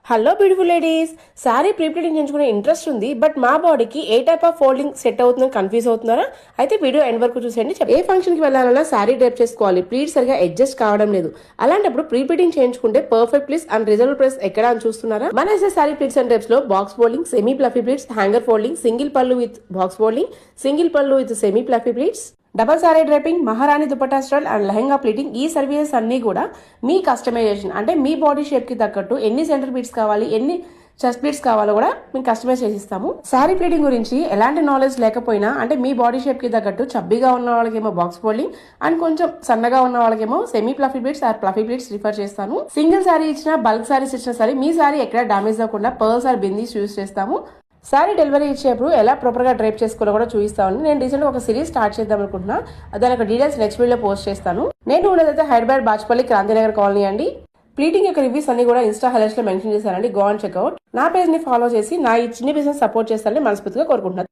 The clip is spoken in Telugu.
Hello beautiful ladies, sorry pre pleating చేయించుకునే ఇంట్రెస్ట్ ఉంది, బట్ మా బాడీకి ఏ టైప్ ఆఫ్ ఫోల్డింగ్ సెట్ అవుతుందని కన్ఫ్యూజ్ అవుతున్నారా? అయితే వీడియో ఎండ్ వరకు చూసేయండి. ఏ ఫంక్షన్ కి వెళ్ళాలన్నా సారీ డ్రైప్ చేసుకోవాలి, ప్లీట్ సరిగా అడ్జస్ట్ కావడం లేదు. అలాంటప్పుడు ప్రీ ప్లీటింగ్ చేయించుకుంటే perfect pleats and reserve price ఎక్కడ అని చూస్తున్నారా? మన SS sari pleats and drapes లో box folding, semi fluffy pleats, hanger folding, single pallu with box folding, single pallu with semi fluffy pleats, double sari draping, Maharani dupatta style and lehenga pleating, ఈ సర్వీసెస్ అన్ని కూడా మీ కస్టమైజేషన్ అంటే మీ బాడీ షేప్ కి తగ్గట్టు ఎన్ని సెంటర్ బీట్స్ కావాలి, ఎన్ని చెస్ట్ బీట్స్ కావాలో కూడా మేము కస్టమైజ్ చేసిస్తాము. శారీ ప్లీటింగ్ గురించి ఎలాంటి నాలెడ్జ్ లేకపోయినా అంటే మీ బాడీ షేప్ కి తగ్గట్టు చబ్బీగా ఉన్న వాళ్ళకేమో బాక్స్ ఫోల్డింగ్ అండ్ కొంచెం సన్నగా ఉన్న వాళ్ళకేమో semi fluffy pleats or fluffy pleats refer చేస్తాను. సింగిల్ సారీ ఇచ్చినా బల్క్ సారీస్ ఇచ్చినా సరే మీ సారీ ఎక్కడ డామేజ్ అవ్వకుండా పర్ల్స్ ఆర్ బిందీస్ యూజ్ చేస్తాము. సారీ డెలివరీ ఇచ్చేప్పుడు ఎలా ప్రాపర్గా డ్రైప్ చేసుకోవాలో కూడా చూపిస్తాను. నేను రీసెంట్గా ఒక సిరీస్ స్టార్ట్ చేద్దాం అనుకుంటున్నా, దాని ఒక డీటెయిల్స్ నెక్స్ట్ వీడియో పోస్ట్ చేస్తాను. నేను ఉండేదైతే హైదరాబాద్ బాచ్పల్లి క్రాంతినగర్ కాలనీ అండి. ప్లీటింగ్ యొక్క రివ్యూస్ అన్ని కూడా ఇన్స్టా హైలైట్స్ లో మెన్షన్ చేశానండి, గో అండ్ చెక్అవుట్. నా పేజ్ ని ఫాలో చేసి నా ఈ చిన్న బిజినెస్ సపోర్ట్ చేస్తారని మనస్ఫూర్తిగా కోరుకుంటున్నాను.